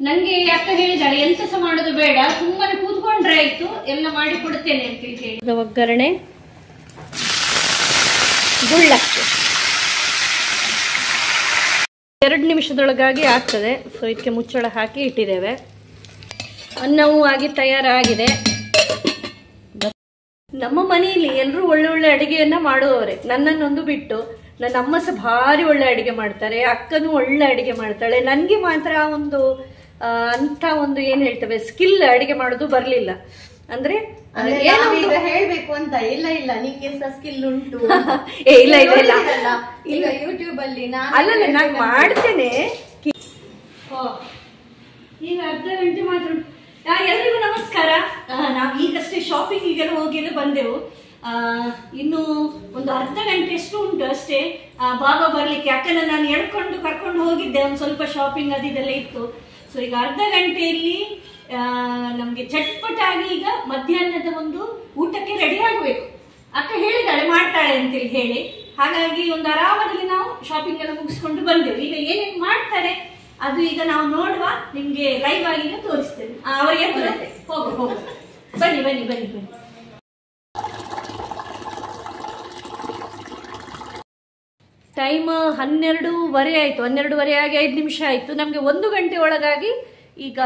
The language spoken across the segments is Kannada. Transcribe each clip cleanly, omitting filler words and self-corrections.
ನಂಗೆ ಅಕ್ಕ ಹೇಳಿದಾಳೆ ಎಂತ ಸಹ ಮಾಡೋದು ಬೇಡ, ಸುಮ್ಮನೆ ಕೂತ್ಕೊಂಡ್ರೆ ಆಯ್ತು, ಎಲ್ಲ ಮಾಡಿ ಕೊಡ್ತೇನೆ ಅಂತ ಹೇಳಿ. ಒಗ್ಗರಣೆ ಗುಳ್ಳಕ್ಕೆ 2 ನಿಮಿಷದೊಳಗಾಗಿ ಆಗ್ತದೆ. ಸೊ ಇದಕ್ಕೆ ಮುಚ್ಚಳ ಹಾಕಿ ಇಟ್ಟಿದ್ದೇವೆ. ಅನ್ನವೂ ಆಗಿ ತಯಾರಾಗಿದೆ. ನಮ್ಮ ಮನೆಯಲ್ಲಿ ಎಲ್ಲರೂ ಒಳ್ಳೆ ಅಡಿಗೆಯನ್ನ ಮಾಡುವವರೇ, ನನ್ನನ್ನೊಂದು ಬಿಟ್ಟು. ನನ್ನ ಅಮ್ಮ ಸಹ ಭಾರಿ ಒಳ್ಳೆ ಅಡಿಗೆ ಮಾಡ್ತಾರೆ, ಅಕ್ಕನೂ ಒಳ್ಳೆ ಅಡಿಗೆ ಮಾಡ್ತಾಳೆ. ನನಗೆ ಮಾತ್ರ ಒಂದು ಅಂತ ಒಂದು ಏನ್ ಹೇಳ್ತೇವೆ ಸ್ಕಿಲ್ ಅಡಿಗೆ ಮಾಡೋದು ಬರ್ಲಿಲ್ಲ. ಅಂದ್ರೆ ಹೇಳ್ಬೇಕು ಅಂತ ಇಲ್ಲ ನಿಂಗೆ ಸ್ಕಿಲ್ ಉಂಟು ಇಲ್ಲ ಈಗ ಯೂಟ್ಯೂಬ್ ಅಲ್ಲಿ ಅಲ್ಲಲ್ಲ ನಾನು ಮಾಡ್ತೇನೆ. ಈಗ ಅರ್ಧ ಗಂಟೆ ಮಾತ್ರ. ಎಲ್ರಿಗೂ ನಮಸ್ಕಾರ. ನಾವು ಈಗಷ್ಟೇ ಶಾಪಿಂಗಿಗೆಲ್ಲ ಹೋಗಿಲ್ಲ ಬಂದೆವು. ಇನ್ನು ಒಂದು ಅರ್ಧ ಗಂಟೆ ಎಷ್ಟು ಉಂಟು ಅಷ್ಟೇ ಬಾಬಾ ಬರ್ಲಿಕ್ಕೆ. ಅಕ್ಕನ ನಾನು ಎಳ್ಕೊಂಡು ಕರ್ಕೊಂಡು ಹೋಗಿದ್ದೆ, ಒಂದು ಸ್ವಲ್ಪ ಶಾಪಿಂಗ್ ಅದೆಲ್ಲ ಇತ್ತು. ಸೊ ಈಗ ಅರ್ಧ ಗಂಟೆಯಲ್ಲಿ ನಮ್ಗೆ ಚಟ್ಪಟಾಗಿ ಈಗ ಮಧ್ಯಾಹ್ನದ ಒಂದು ಊಟಕ್ಕೆ ರೆಡಿ ಆಗ್ಬೇಕು. ಅಕ್ಕ ಹೇಳಿದಾಳೆ ಮಾಡ್ತಾಳೆ ಅಂತೇಳಿ ಹೇಳಿ, ಹಾಗಾಗಿ ಒಂದು ಆರಾಮದಲ್ಲಿ ನಾವು ಶಾಪಿಂಗ್ ಎಲ್ಲ ಮುಗಿಸ್ಕೊಂಡು ಬಂದೆವು. ಈಗ ಏನೇನು ಮಾಡ್ತಾರೆ ಅದು ಈಗ ನಾವು ನೋಡುವ, ನಿಮ್ಗೆ ಲೈವ್ ಆಗಿ ಈಗ ತೋರಿಸ್ತೇವೆ. ಅವರಿಗೆ ಹೋಗು ಬನ್ನಿ. ಟೈಮ್ 12:30 ಆಯ್ತು. 12:30 ಆಗಿ 5 ನಿಮಿಷ ಆಯ್ತು. ನಮ್ಗೆ 1 ಗಂಟೆ ಒಳಗಾಗಿ ಈಗ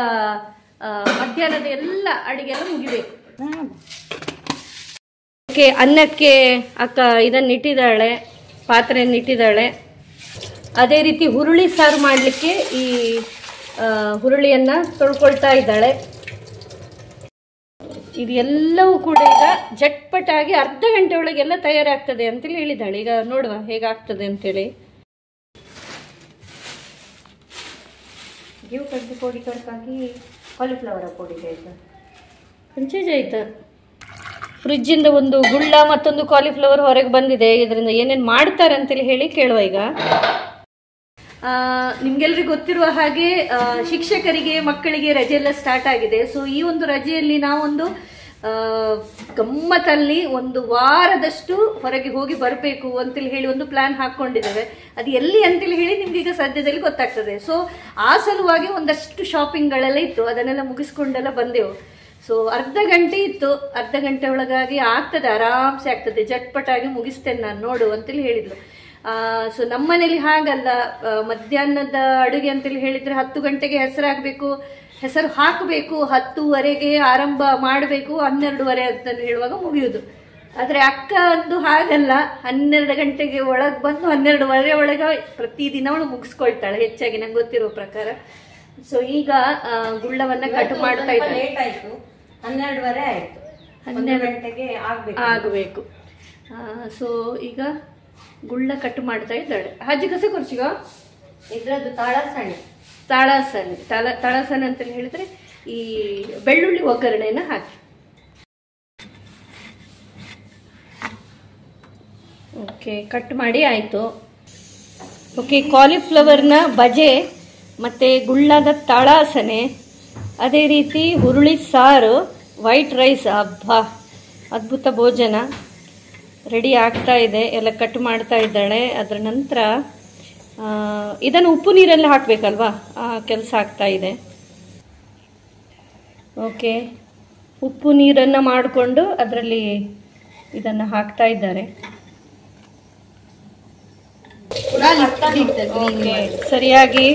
ಮಧ್ಯಾಹ್ನದ ಎಲ್ಲ ಅಡಿಗೆ ಎಲ್ಲ ಮುಗಿಬೇಕು. ಅನ್ನಕ್ಕೆ ಅಕ್ಕ ಇದನ್ನ ಇಟ್ಟಿದ್ದಾಳೆ, ಪಾತ್ರೆಯನ್ನು ಇಟ್ಟಿದ್ದಾಳೆ. ಅದೇ ರೀತಿ ಹುರುಳಿ ಸಾರು ಮಾಡಲಿಕ್ಕೆ ಈ ಹುರುಳಿಯನ್ನ ತೊಳ್ಕೊಳ್ತಾ ಇದ್ದಾಳೆ. ಇದೆಲ್ಲವೂ ಕೂಡ ಈಗ ಜಟ್ಪಟಾಗಿ ಅರ್ಧ ಗಂಟೆ ಒಳಗೆಲ್ಲ ತಯಾರಾಗ್ತದೆ ಅಂತೇಳಿ ಹೇಳಿದ್ದಾಳೆ. ಈಗ ನೋಡುವ ಹೇಗಾಗ್ತದೆ ಅಂತೇಳಿ. ಗಿವ್ ಕಡ್ಡಿ ಪುಡಿ ಕಡ್ಕಾಗಿ ಕಾಲಿಫ್ಲವರ್ ಪುಡಿ ಆಯ್ತಾ ಪಂಚೇಜ್ ಆಯ್ತಾ. ಫ್ರಿಜ್ಜಿಂದ ಒಂದು ಗುಳ್ಳ ಮತ್ತೊಂದು ಕಾಲಿಫ್ಲವರ್ ಹೊರಗೆ ಬಂದಿದೆ. ಇದರಿಂದ ಏನೇನು ಮಾಡ್ತಾರೆ ಅಂತೇಳಿ ಹೇಳಿ ಕೇಳುವ. ಈಗ ನಿಮ್ಗೆಲ್ರಿಗೂ ಗೊತ್ತಿರುವ ಹಾಗೆ ಶಿಕ್ಷಕರಿಗೆ ಮಕ್ಕಳಿಗೆ ರಜೆ ಎಲ್ಲ ಸ್ಟಾರ್ಟ್ ಆಗಿದೆ. ಸೊ ಈ ಒಂದು ರಜೆಯಲ್ಲಿ ನಾವೊಂದು ಗಮ್ಮತ್ತಲ್ಲಿ 1 ವಾರದಷ್ಟು ಹೊರಗೆ ಹೋಗಿ ಬರಬೇಕು ಅಂತೇಳಿ ಹೇಳಿ ಒಂದು ಪ್ಲಾನ್ ಹಾಕೊಂಡಿದ್ದೇವೆ. ಅದು ಎಲ್ಲಿ ಅಂತೇಳಿ ಹೇಳಿ ನಿಮ್ಗೆ ಈಗ ಸದ್ಯದಲ್ಲಿ ಗೊತ್ತಾಗ್ತದೆ. ಸೊ ಆ ಸಲುವಾಗಿ ಒಂದಷ್ಟು ಶಾಪಿಂಗ್ಗಳೆಲ್ಲ ಇತ್ತು, ಅದನ್ನೆಲ್ಲ ಮುಗಿಸ್ಕೊಂಡೆಲ್ಲ ಬಂದೆವು. ಸೊ ಅರ್ಧ ಗಂಟೆ ಇತ್ತು, ಅರ್ಧ ಗಂಟೆ ಒಳಗಾಗಿ ಆಗ್ತದೆ, ಆರಾಮ್ಸೆ ಆಗ್ತದೆ, ಜಟ್ಪಟಾಗಿ ಮುಗಿಸ್ತೇನೆ ನಾನು ನೋಡು ಅಂತೇಳಿ ಹೇಳಿದ್ಲು. ಸೊ ನಮ್ಮನೇಲಿ ಹಾಗಲ್ಲ, ಮಧ್ಯಾಹ್ನದ ಅಡುಗೆ ಅಂತೇಳಿ ಹೇಳಿದ್ರೆ 10 ಗಂಟೆಗೆ ಹೆಸರು ಹಾಕಬೇಕು, 10:30ಗೆ ಆರಂಭ ಮಾಡಬೇಕು, 12:30 ಅಂತ ಹೇಳುವಾಗ ಮುಗಿಯುವುದು. ಆದ್ರೆ ಅಕ್ಕ ಒಂದು ಹಾಗಲ್ಲ, 12 ಗಂಟೆಗೆ ಒಳಗೆ ಬಂದು 12:30 ಒಳಗೆ ಪ್ರತಿದಿನ ಅವಳು ಮುಗಿಸ್ಕೊಳ್ತಾಳೆ ಹೆಚ್ಚಾಗಿ, ನಂಗೆ ಗೊತ್ತಿರೋ ಪ್ರಕಾರ. ಸೊ ಈಗ ಗುಳ್ಳವನ್ನ ಕಟ್ ಮಾಡ್ತಾ ಇದ್ದಾಳೆ. ಲೇಟ್ ಆಯ್ತು, 12:30 ಆಯ್ತು, 12 ಗಂಟೆಗೆ ಆಗಬೇಕು. ಸೊ ಈಗ ಗುಳ್ಳ ಕಟ್ ಮಾಡ್ತಾ ಇದ್ದಾಳೆ. ಹಜ್ಜಿ ಕಸ ಕೊರ್ಚಿಗ ಇದ್ರದ್ದು ತಾಳಸಣೆ ಅಂತ ಹೇಳಿದ್ರೆ ಈ ಬೆಳ್ಳುಳ್ಳಿ ಒಗ್ಗರಣೆಯನ್ನ ಹಾಕಿ. ಓಕೆ, ಕಟ್ ಮಾಡಿ ಆಯ್ತು. ಓಕೆ, ಕಾಲಿಫ್ಲವರ್ನ ಬಜೆ ಮತ್ತೆ ಗುಳ್ಳದ ತಾಳಾಸನೆ, ಅದೇ ರೀತಿ ಹುರುಳಿ ಸಾರು, ವೈಟ್ ರೈಸ್. ಹಬ್ಬ ಅದ್ಭುತ ಭೋಜನ ರೆಡಿ ಆಗ್ತಾ ಇದೆ. ಎಲ್ಲ ಕಟ್ ಮಾಡ್ತಾ ಇದ್ದಾಳೆ. ಅದರ ನಂತರ ಇದನ್ನು ಉಪ್ಪು ನೀರೆಲ್ಲ ಹಾಕಬೇಕಲ್ವಾ, ಆ ಕೆಲಸ ಆಗ್ತಾ ಇದೆ. ಓಕೆ, ಉಪ್ಪು ನೀರನ್ನು ಮಾಡಿಕೊಂಡು ಅದರಲ್ಲಿ ಇದನ್ನು ಹಾಕ್ತಾ ಇದ್ದಾರೆ. ಸರಿಯಾಗಿ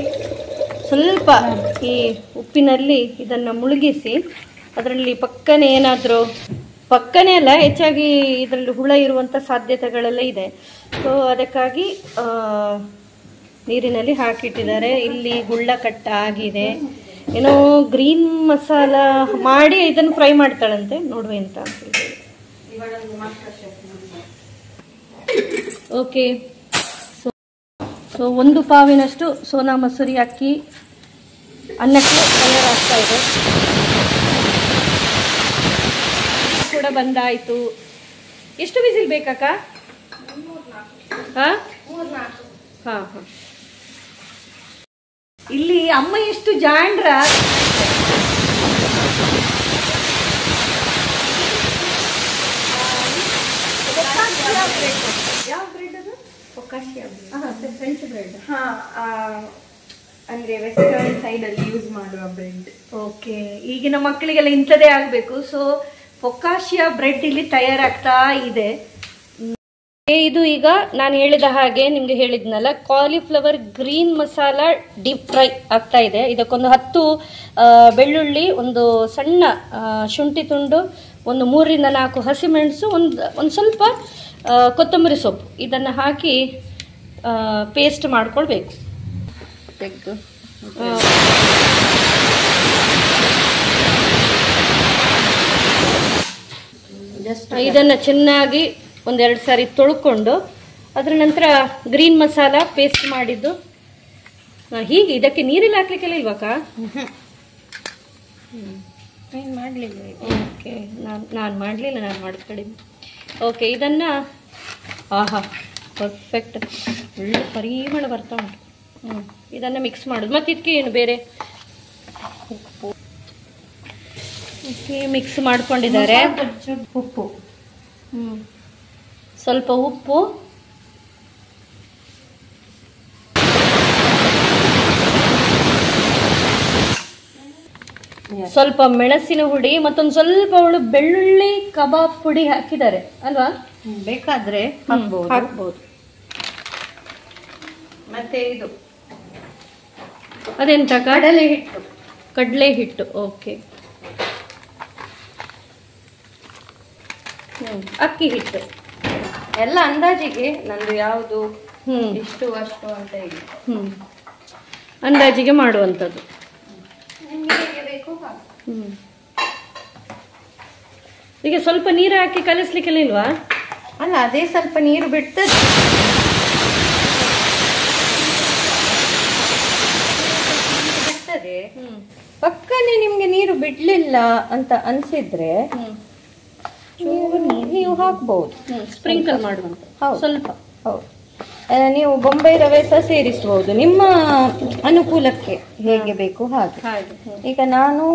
ಸ್ವಲ್ಪ ಈ ಉಪ್ಪಿನಲ್ಲಿ ಇದನ್ನು ಮುಳುಗಿಸಿ ಅದರಲ್ಲಿ ಪಕ್ಕನೆ ಅಲ್ಲ, ಹೆಚ್ಚಾಗಿ ಇದರಲ್ಲಿ ಹುಳ ಇರುವಂಥ ಸಾಧ್ಯತೆಗಳೆಲ್ಲ ಇದೆ. ಸೊ ಅದಕ್ಕಾಗಿ ನೀರಿನಲ್ಲಿ ಹಾಕಿಟ್ಟಿದ್ದಾರೆ. ಇಲ್ಲಿ ಗುಳ್ಳ ಕಟ್ಟ ಆಗಿದೆ. ಏನೋ ಗ್ರೀನ್ ಮಸಾಲ ಮಾಡಿ ಇದನ್ನು ಫ್ರೈ ಮಾಡ್ತಾಳಂತೆ, ನೋಡುವೆ ಅಂತ ಹೇಳಿ. ಓಕೆ, ಸೊ 1 ಪಾವಿನಷ್ಟು ಸೋನಾ ಮಸೂರಿ ಅಕ್ಕಿ ಅನ್ನಕ್ಕೆ ತಯಾರಾಗ್ತಾ ಇದೆ. ಕೂಡ ಬಂದಾಯ್ತು. ಎಷ್ಟು ವಿಸಿಲ್ ಬೇಕಕ್ಕ? 3-4. ಇಲ್ಲಿ ಅಮ್ಮ ಎಷ್ಟು ಜಾಂಡ್ರ. ಯಾವ ಬ್ರೆಡ್ ಅದು? French bread. ಅಂದ್ರೆ ವೆಸ್ಟರ್ನ್ ಸೈಡ್ ಅಲ್ಲಿ ಯೂಸ್ ಮಾಡುವ ಬ್ರೆಡ್. ಓಕೆ, ಈಗಿನ ಮಕ್ಕಳಿಗೆಲ್ಲ ಇಂಥದೇ ಆಗಬೇಕು. ಸೊ ಫೊಕಾಶಿಯಾ ಬ್ರೆಡ್ ಇಲ್ಲಿ ತಯಾರಾಗ್ತಾ ಇದೆ. ಇದು ಈಗ ನಾನು ಹೇಳಿದ ಹಾಗೆ ನಿಮ್ಗೆ ಹೇಳಿದ್ನಲ್ಲ, cauliflower green masala deep fry ಆಗ್ತಾ ಇದೆ. ಇದಕ್ಕೊಂದು 10 ಬೆಳ್ಳುಳ್ಳಿ, ಒಂದು ಸಣ್ಣ ಶುಂಠಿ ತುಂಡು, ಒಂದು 3ರಿಂದ 4 ಹಸಿಮೆಣಸು, ಒಂದು ಸ್ವಲ್ಪ ಕೊತ್ತಂಬರಿ ಸೊಪ್ಪು, ಇದನ್ನು ಹಾಕಿ ಪೇಸ್ಟ್ ಮಾಡ್ಕೊಳ್ಬೇಕು. ತೆಗೆದು ಇದನ್ನು ಚೆನ್ನಾಗಿ 1-2 ಸಾರಿ ತೊಳ್ಕೊಂಡು ಅದರ ನಂತರ ಗ್ರೀನ್ ಮಸಾಲ ಪೇಸ್ಟ್ ಮಾಡಿದ್ದು ಹೀಗೆ. ಇದಕ್ಕೆ ನೀರೆಲ್ಲ ಹಾಕ್ಲಿಕ್ಕೆಲ್ಲ ಇಲ್ವಾಕ? ಮಾಡಲಿಲ್ಲ. ಓಕೆ, ನಾನು ಮಾಡಲಿಲ್ಲ, ನಾನು ಮಾಡಿದ ಕಡಿಮೆ. ಓಕೆ, ಇದನ್ನು ಆಹಾ ಪರ್ಫೆಕ್ಟ್ ಒಳ್ಳೆ ಪರಿಮಳ ಬರ್ತಾ ಉಂಟು. ಇದನ್ನು ಮಿಕ್ಸ್ ಮಾಡೋದು. ಮತ್ತು ಇದಕ್ಕೆ ಏನು ಬೇರೆ ಉಪ್ಪು. ಓಕೆ, ಮಿಕ್ಸ್ ಮಾಡ್ಕೊಂಡಿದ್ದಾರೆ. ಉಪ್ಪು, ಸ್ವಲ್ಪ ಉಪ್ಪು, ಸ್ವಲ್ಪ ಮೆಣಸಿನ ಹುಡಿ, ಮತ್ತೊಂದು ಸ್ವಲ್ಪ ಬೆಳ್ಳುಳ್ಳಿ ಕಬಾಬ್ ಪುಡಿ ಹಾಕಿದ್ದಾರೆ ಅಲ್ವಾ? ಬೇಕಾದ್ರೆ ಹಾಕ್ಬಹುದು. ಮತ್ತೆ ಇದು ಅದೆಂತ? ಕಡಲೆ ಹಿಟ್ಟು. ಓಕೆ, ಅಕ್ಕಿ ಹಿಟ್ಟು ಎಲ್ಲ ಅಂದಾಜಿಗೆ. ನಂದು ಯಾವುದು ಇಷ್ಟು ಅಷ್ಟು ಅಂತ ಇಲ್ಲ. ಅಂದಾಜಿಗೆ ಮಾಡುವಂಥದ್ದು. ಹೇಗೆ ಬೇಕು ಈಗ ಸ್ವಲ್ಪ ನೀರು ಹಾಕಿ ಕಲಿಸ್ಲಿಕ್ಕೆಲ್ಲ ಇಲ್ವಾ? ಅಲ್ಲ, ಅದೇ ಸ್ವಲ್ಪ ನೀರು ಬಿಡ್ತದೆ. ಪಕ್ಕನೆ ನಿಮ್ಗೆ ನೀರು ಬಿಡ್ಲಿಲ್ಲ ಅಂತ ಅನ್ಸಿದ್ರೆ ನೀವು ಹಾಕ್ಬಹುದು. ಸ್ಪ್ರಿಂಕಲ್ ಮಾಡುವಂತ ಸ್ವಲ್ಪ. ಹೌದು, ನೀವು ಬೊಂಬೈ ರವೆ ಸಹ ಸೇರಿಸಬಹುದು ನಿಮ್ಮ ಅನುಕೂಲಕ್ಕೆ, ಹೇಗೆ ಬೇಕು ಹಾಗೆ. ಈಗ ನಾನು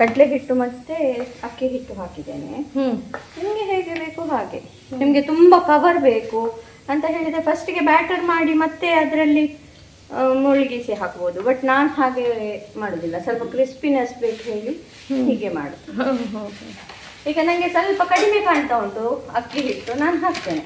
ಕಡಲೆ ಹಿಟ್ಟು ಮತ್ತೆ ಅಕ್ಕಿ ಹಿಟ್ಟು ಹಾಕಿದ್ದೇನೆ. ನಿಮ್ಗೆ ಹೇಗೆ ಬೇಕು ಹಾಗೆ. ನಿಮ್ಗೆ ತುಂಬಾ ಕವರ್ ಬೇಕು ಅಂತ ಹೇಳಿದ್ರೆ ಫಸ್ಟಿಗೆ ಬ್ಯಾಟರ್ ಮಾಡಿ ಮತ್ತೆ ಅದರಲ್ಲಿ ಮುಳುಗಿಸಿ ಹಾಕ್ಬೋದು. ಬಟ್ ನಾನು ಹಾಗೆ ಮಾಡುದಿಲ್ಲ, ಸ್ವಲ್ಪ ಕ್ರಿಸ್ಪಿನೆಸ್ ಬೇಕು ಹೇಳಿ ಹೀಗೆ ಮಾಡು. ಈಗ ನಂಗೆ ಸ್ವಲ್ಪ ಕಡಿಮೆ ಕಾಣ್ತಾ ಉಂಟು ಅಕ್ಕಿ ಹಿಟ್ಟು, ನಾನು ಹಾಕ್ತೇನೆ.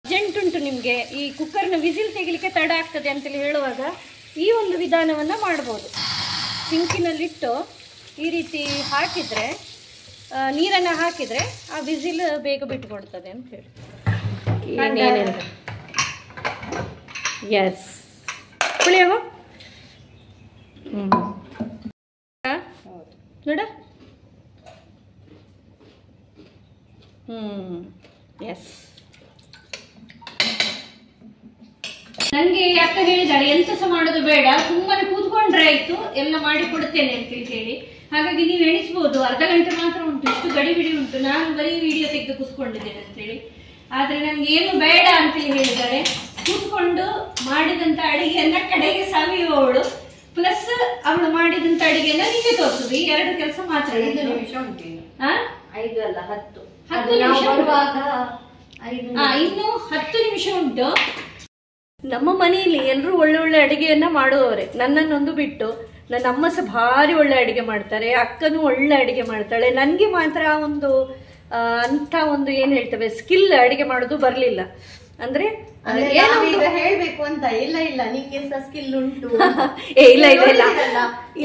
ಅರ್ಜೆಂಟ್ ಉಂಟು ನಿಮಗೆ ಈ ಕುಕ್ಕರ್ನ ವಿಸಿಲ್ ತೆಗಿಲಿಕ್ಕೆ ತಡ ಆಗ್ತದೆ ಅಂತೇಳಿ ಹೇಳುವಾಗ ಈ ಒಂದು ವಿಧಾನವನ್ನ ಮಾಡಬಹುದು. ಸಿಂಕಿನಲ್ಲಿಟ್ಟು ಈ ರೀತಿ ಹಾಕಿದ್ರೆ, ನೀರನ್ನು ಹಾಕಿದ್ರೆ ಆ ವಿಸಿಲ್ ಬೇಗ ಬಿಟ್ಟುಕೊಡ್ತದೆ ಅಂತ ಹೇಳಿ. ಏನೇನಿಲ್ಲ. ಎಸ್, ಪುಳಿಯವ ನೋಡ. ಎಸ್, ನನಗೆ ಯಾಕೆ ಹೇಳಿದಾಳೆ ಎಂತ ಸಹ ಮಾಡೋದು ಬೇಡ, ಸುಮ್ಮನೆ ಕೂತ್ಕೊಂಡ್ರೆ ಆಯ್ತು, ಎಲ್ಲ ಮಾಡಿ ಕೊಡ್ತೇನೆ ಅಂತೇಳಿ ಹೇಳಿ. ಹಾಗಾಗಿ ನೀವು ಎಣಿಸ್ಬೋದು ಅರ್ಧ ಗಂಟೆ ಮಾತ್ರ ಉಂಟು, ಇಷ್ಟು ಗಡಿಬಿಡಿ ಉಂಟು, ನಾನು ಬರೀ ವಿಡಿಯೋ ತೆಗೆದು ಕೂತ್ಕೊಂಡಿದ್ದೇನೆ ಅಂತೇಳಿ. ಆದ್ರೆ ನನ್ಗೆ ಏನು ಬೇಡ ಅಂತೇಳಿ ಹೇಳಿದ್ದಾರೆ. ಕೂತ್ಕೊಂಡು ಮಾಡಿದಂತ ಅಡಿಗೆಯನ್ನ ಕಡೆಗೆ ಸವಿಯುವವಳು, ಪ್ಲಸ್ ಅವಳು ಮಾಡಿದಂತ ಅಡಿಗೆಯನ್ನ ನಿಮಗೆ ತೋರಿಸುದು, ಈ 2 ಕೆಲಸ ಮಾತ್ರ. 5 ನಿಮಿಷ ಉಂಟು. 5 ಅಲ್ಲ 10 ನಿಮಿಷ. ಇನ್ನು 10 ನಿಮಿಷ ಉಂಟು. ನಮ್ಮ ಮನೆಯಲ್ಲಿ ಎಲ್ಲರೂ ಒಳ್ಳೆ ಒಳ್ಳೆ ಅಡಿಗೆಯನ್ನ ಮಾಡುವವರೇ, ನನ್ನನ್ನೊಂದು ಬಿಟ್ಟು. ನನ್ನ ಅಮ್ಮ ಸಹ ಭಾರಿ ಒಳ್ಳೆ ಅಡಿಗೆ ಮಾಡ್ತಾರೆ, ಅಕ್ಕನೂ ಒಳ್ಳೆ ಅಡಿಗೆ ಮಾಡ್ತಾಳೆ. ನನಗೆ ಮಾತ್ರ ಒಂದು ಅಂತ ಒಂದು ಏನ್ ಹೇಳ್ತೇವೆ ಸ್ಕಿಲ್ ಅಡಿಗೆ ಮಾಡೋದು ಬರ್ಲಿಲ್ಲ. ಅಂದ್ರೆ ಹೇಳ್ಬೇಕು ಅಂತ ಇಲ್ಲ ನಿಂಗೆ ಸಹ ಸ್ಕಿಲ್ ಉಂಟು. ಇಲ್ಲ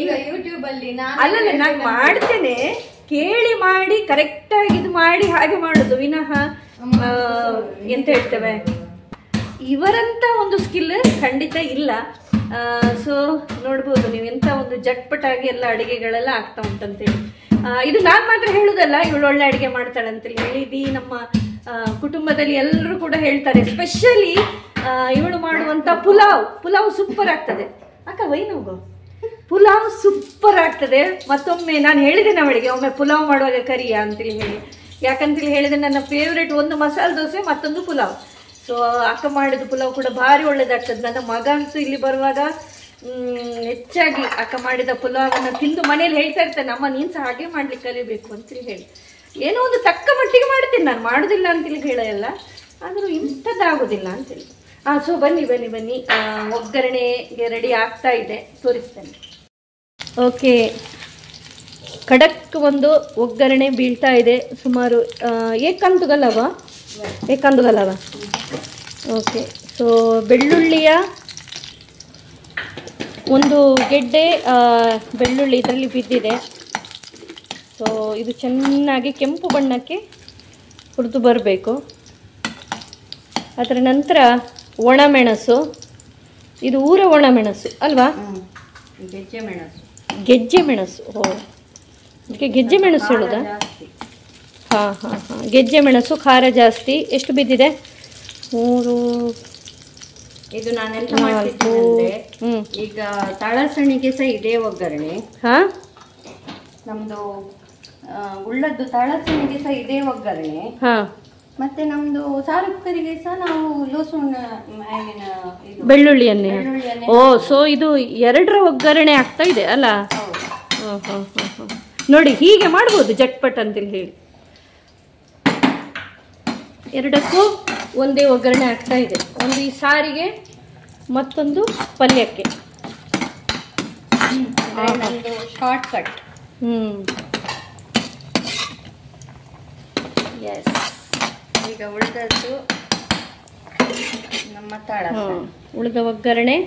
ಈಗ ಯೂಟ್ಯೂಬ್ ಅಲ್ಲಿ ಅಲ್ಲಲ್ಲ, ನಾನು ಮಾಡ್ತೇನೆ, ಕೇಳಿ ಮಾಡಿ ಕರೆಕ್ಟ್ ಆಗಿ ಇದು ಮಾಡಿ ಹಾಗೆ ಮಾಡುದು ವಿನಃ ಎಂತ ಹೇಳ್ತೇವೆ ಇವರಂತ ಒಂದು ಸ್ಕಿಲ್ ಖಂಡಿತ ಇಲ್ಲ. ಸೊ ನೋಡ್ಬೋದು ನೀವು ಎಂತ ಒಂದು ಜಟ್ಪಟಾಗಿ ಎಲ್ಲ ಅಡಿಗೆಗಳೆಲ್ಲ ಆಗ್ತಾ ಉಂಟಂತೇಳಿ. ಇದು ನಾನು ಮಾತ್ರ ಹೇಳುದಲ್ಲ, ಇವಳು ಒಳ್ಳೆ ಅಡಿಗೆ ಮಾಡ್ತಾಳೆ ಅಂತೇಳಿ ಹೇಳಿ ಇಡೀ ನಮ್ಮ ಕುಟುಂಬದಲ್ಲಿ ಎಲ್ಲರೂ ಕೂಡ ಹೇಳ್ತಾರೆ. ಸ್ಪೆಷಲಿ ಇವಳು ಮಾಡುವಂತ ಪುಲಾವ್ ಸೂಪರ್ ಆಗ್ತದೆ. ಅಕ್ಕ ವೈನೋಗು ಪುಲಾವ್ ಸೂಪರ್ ಆಗ್ತದೆ. ಮತ್ತೊಮ್ಮೆ ನಾನು ಹೇಳಿದ್ದೇನೆ ಅವಳಿಗೆ, ಒಮ್ಮೆ ಪುಲಾವ್ ಮಾಡುವಾಗ ಕರಿಯ ಅಂತೇಳಿ ಹೇಳಿ. ಯಾಕಂತೇಳಿ ಹೇಳಿದ್ರೆ ನನ್ನ ಫೇವ್ರೇಟ್ ಒಂದು ಮಸಾಲೆ ದೋಸೆ, ಮತ್ತೊಂದು ಪುಲಾವ್. ಸೊ ಅಕ್ಕ ಮಾಡಿದ ಪುಲಾವ್ ಕೂಡ ಭಾರಿ ಒಳ್ಳೇದಾಗ್ತದೆ. ನನ್ನ ಮಗ ಅಂತೂ ಇಲ್ಲಿ ಬರುವಾಗ ಹೆಚ್ಚಾಗಿ ಅಕ್ಕ ಮಾಡಿದ ಪುಲಾವನ್ನ ತಿಂದು ಮನೇಲಿ ಹೇಳ್ತಾ ಇರ್ತಾನೆ, ಅಮ್ಮ ನೀನು ಸಹ ಹಾಗೆ ಮಾಡ್ಲಿಕ್ಕೆ ಕಲಿಬೇಕು ಅಂತೇಳಿ ಹೇಳಿ. ಏನೋ ಒಂದು ತಕ್ಕ ಮಟ್ಟಿಗೆ ಮಾಡ್ತೀನಿ, ನಾನು ಮಾಡೋದಿಲ್ಲ ಅಂತೇಳಿ ಹೇಳಲ್ಲ, ಆದರೂ ಇಂಥದ್ದಾಗೋದಿಲ್ಲ ಅಂತೇಳಿ. ಸೊ ಬನ್ನಿ ಬನ್ನಿ ಬನ್ನಿ, ಒಗ್ಗರಣೆಗೆ ರೆಡಿ ಆಗ್ತಾ ಇದೆ, ತೋರಿಸ್ತೇನೆ. ಓಕೆ, ಖಡಕ್ ಒಂದು ಒಗ್ಗರಣೆ ಬೀಳ್ತಾ ಇದೆ. ಸುಮಾರು ಏಕಂದುಗಲವ. ಓಕೆ, ಸೊ ಬೆಳ್ಳುಳ್ಳಿಯ ಒಂದು ಗೆಡ್ಡೆ ಬೆಳ್ಳುಳ್ಳಿ ಇದರಲ್ಲಿ ಬಿದ್ದಿದೆ. ಸೊ ಇದು ಚೆನ್ನಾಗಿ ಕೆಂಪು ಬಣ್ಣಕ್ಕೆ ಹುರಿದು ಬರಬೇಕು. ಅದರ ನಂತರ ಒಣಮೆಣಸು, ಇದು ಊರ ಒಣಮೆಣಸು ಅಲ್ವಾ? ಗೆಜ್ಜೆ ಮೆಣಸು. ಅದಕ್ಕೆ ಗೆಜ್ಜೆ ಮೆಣಸು ಹೇಳೋದಾ? ಹಾಂ ಹಾಂ ಹಾಂ, ಗೆಜ್ಜೆ ಮೆಣಸು ಖಾರ ಜಾಸ್ತಿ. ಎಷ್ಟು ಬಿದ್ದಿದೆ? 3. ಇದು ನಾನೆಲ್ಲ ಮಾಡ್ತಿದ್ದೆ. ಈಗ ತಳಸಣಿಗೆ ಸಹ ಇದೇ ಒಗ್ಗರಣೆ. ಹಾಂ, ನಮ್ದು ಉಳ್ಳದ್ದು ತಳಸಣಿಗೆ ಸಹ ಇದೇ ಒಗ್ಗರಣೆ. ಹಾಂ, ಮತ್ತೆ ನಮ್ದು ಸಾರು ಕುಕ್ಕರಿಗೆ ಸಹ ನಾವು ಲೋಸುಣ್ಣ ಬೆಳ್ಳುಳ್ಳಿಯನ್ನೇ. ಓ, ಸೊ ಇದು 2ರ ಒಗ್ಗರಣೆ ಆಗ್ತಾ ಇದೆ ಅಲ್ಲ? ನೋಡಿ, ಹೀಗೆ ಮಾಡ್ಬೋದು ಜಟ್ಪಟ್ ಅಂತೇಳಿ ಹೇಳಿ. 2ಕ್ಕೂ ಒಂದೇ ಒಗ್ಗರಣೆ ಆಗ್ತಾ ಇದೆ. ಒಂದು ಈ ಸಾರಿಗೆ, ಮತ್ತೊಂದು ಪಲ್ಯಕ್ಕೆ. Short cut. ಎಸ್, ಈಗ ಉಳಿದದ್ದು ನಮ್ಮ ತಳ. ಉಳಿದ ಒಗ್ಗರಣೆ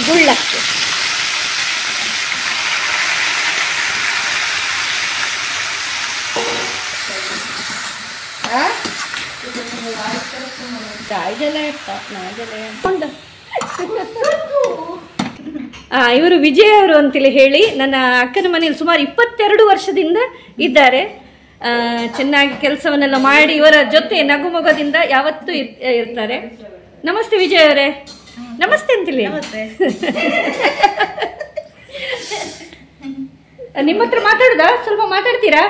ಗುಳ್ಳಕ್ಕೆ. ಇವರು ವಿಜಯ್ ಅವರು ಅಂತೇಳಿ ಹೇಳಿ ನನ್ನ ಅಕ್ಕನ ಮನೆಯಲ್ಲಿ ಸುಮಾರು 22 ವರ್ಷದಿಂದ ಇದ್ದಾರೆ. ಚೆನ್ನಾಗಿ ಕೆಲಸವನ್ನೆಲ್ಲ ಮಾಡಿ ಇವರ ಜೊತೆ ನಗುಮೊಗದಿಂದ ಯಾವತ್ತೂ ಇರ್ತಾರೆ. ನಮಸ್ತೆ ವಿಜಯ್ ಅವರೇ. ನಮಸ್ತೆ ಅಂತಿಲ್ಲ, ನಿಮ್ಮ ಹತ್ರ ಮಾತಾಡುದಾ? ಸ್ವಲ್ಪ ಮಾತಾಡ್ತೀರಾ?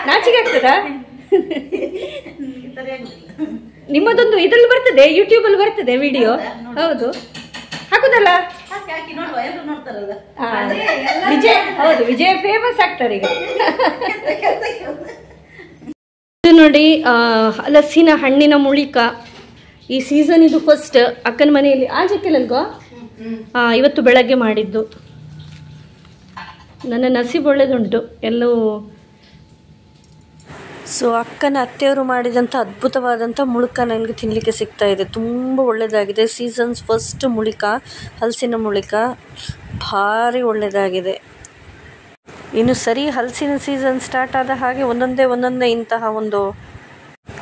ನಾಚಿಕೆ ಆಗ್ತದಾ? ನಿಮ್ಮದೊಂದು ಇದ್ರಲ್ಲಿ ಬರ್ತದೆ, ಯೂಟ್ಯೂಬ್ ಅಲ್ಲಿ ಬರ್ತದೆ ವಿಡಿಯೋ. ಹೌದು, ಹಾಕುದಲ್ಲ? ವಿಜಯ್, ಹೌದು, ವಿಜಯ್ ಫೇಮಸ್ ಆಗ್ತಾರೆ ಈಗ. ಇದು ನೋಡಿ, ಹಲಸಿನ ಹಣ್ಣಿನ ಮುಳಿಕ. ಈ ಸೀಸನ್ ಇದು ಫಸ್ಟ್ ಅಕ್ಕನ ಮನೆಯಲ್ಲಿ ಆಜಕ್ಕೆಲ್ಗೋ ಇವತ್ತು ಬೆಳಗ್ಗೆ ಮಾಡಿದ್ದು. ನನ್ನ ನಸೀಬ್ ಒಳ್ಳೆದುಂಟು ಎಲ್ಲವೂ. ಸೊ ಅಕ್ಕನ ಅತ್ತೆಯವರು ಮಾಡಿದಂಥ ಅದ್ಭುತವಾದಂಥ ಮುಳುಕ ನನಗೆ ತಿನ್ನಲಿಕ್ಕೆ ಸಿಗ್ತಾ ಇದೆ. ತುಂಬ ಒಳ್ಳೆಯದಾಗಿದೆ. ಸೀಸನ್ಸ್ ಫಸ್ಟ್ ಮುಳಿಕ, ಹಲಸಿನ ಮುಳಿಕ ಭಾರಿ ಒಳ್ಳೆಯದಾಗಿದೆ. ಇನ್ನು ಸರಿ ಹಲಸಿನ ಸೀಸನ್ ಸ್ಟಾರ್ಟ್ ಆದ ಹಾಗೆ ಒಂದೊಂದೇ ಇಂತಹ ಒಂದು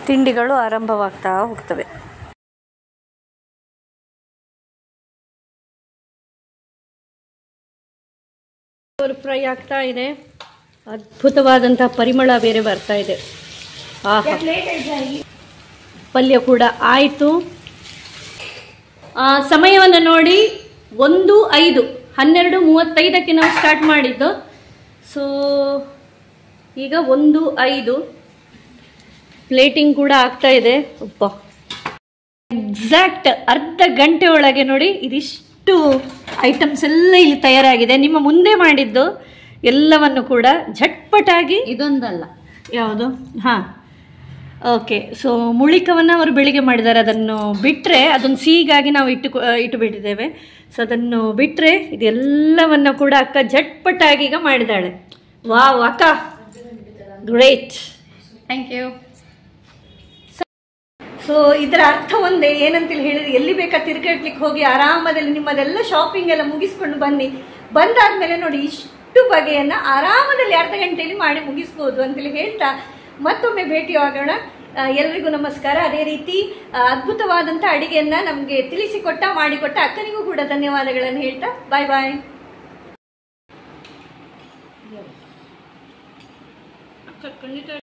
ತಿಂಡಿಗಳು ಆರಂಭವಾಗ್ತಾ ಹೋಗ್ತವೆ. ಫ್ರೈ ಆಗ್ತಾ ಇದೆ. ಅದ್ಭುತವಾದಂತಹ ಪರಿಮಳ ಬೇರೆ ಬರ್ತಾ ಇದೆ. ಪಲ್ಯ ಕೂಡ ಆಯಿತು. ಸಮಯವನ್ನು ನೋಡಿ 1:05, 12:35ಕ್ಕೆ ನಾವು ಸ್ಟಾರ್ಟ್ ಮಾಡಿದ್ದು. ಸೊ ಈಗ 1:05, ಪ್ಲೇಟಿಂಗ್ ಕೂಡ ಆಗ್ತಾ ಇದೆ. ಎಕ್ಸಾಕ್ಟ್ ಅರ್ಧ ಗಂಟೆ ಒಳಗೆ ನೋಡಿ ಇದಿಷ್ಟು ಐಟಮ್ಸ್ ಎಲ್ಲ ಇಲ್ಲಿ ತಯಾರಾಗಿದೆ. ನಿಮ್ಮ ಮುಂದೆ ಮಾಡಿದ್ದು ಎಲ್ಲವನ್ನು ಕೂಡ ಝಟ್ಪಟಾಗಿ. ಇದೊಂದಲ್ಲ, ಯಾವುದು? ಹಾಂ, ಓಕೆ. ಸೊ ಮುಳಿಕವನ್ನು ಅವರು ಬೆಳಿಗ್ಗೆ ಮಾಡಿದ್ದಾರೆ. ಅದನ್ನು ಬಿಟ್ಟರೆ ಅದೊಂದು ಸಿಹಿಗಾಗಿ ನಾವು ಇಟ್ಟು ಬಿಟ್ಟಿದ್ದೇವೆ. ಸೊ ಅದನ್ನು ಬಿಟ್ಟರೆ ಇದೆಲ್ಲವನ್ನು ಕೂಡ ಅಕ್ಕ ಝಟ್ಪಟಾಗಿ ಈಗ ಮಾಡಿದ್ದಾಳೆ. ವಾವ್ ಅಕ್ಕ, ಗ್ರೇಟ್, ಥ್ಯಾಂಕ್ ಯು. ಸೊ ಇದರ ಅರ್ಥ ಒಂದೇ, ಏನಂತೇಳಿ ಹೇಳಿದ್ರೆ ಎಲ್ಲಿ ಬೇಕಾ ತಿರುಗಾಡ್ಲಿಕ್ಕೆ ಹೋಗಿ ಆರಾಮದಲ್ಲಿ ನಿಮ್ಮದೆಲ್ಲ ಶಾಪಿಂಗ್ ಎಲ್ಲ ಮುಗಿಸ್ಕೊಂಡು ಬಂದಾದ್ಮೇಲೆ ನೋಡಿ ಇಷ್ಟು ಬಗೆಯನ್ನ ಆರಾಮದಲ್ಲಿ ಅರ್ಧ ಗಂಟೆಯಲ್ಲಿ ಮಾಡಿ ಮುಗಿಸ್ಬೋದು ಅಂತೇಳಿ ಹೇಳ್ತಾ ಮತ್ತೊಮ್ಮೆ ಭೇಟಿಯಾಗೋಣ. ಎಲ್ರಿಗೂ ನಮಸ್ಕಾರ. ಅದೇ ರೀತಿ ಅದ್ಭುತವಾದಂಥ ಅಡಿಗೆಯನ್ನ ನಮಗೆ ಮಾಡಿಕೊಟ್ಟ ಅಕ್ಕನಿಗೂ ಕೂಡ ಧನ್ಯವಾದಗಳನ್ನು ಹೇಳ್ತಾ ಬಾಯ್ ಬಾಯ್.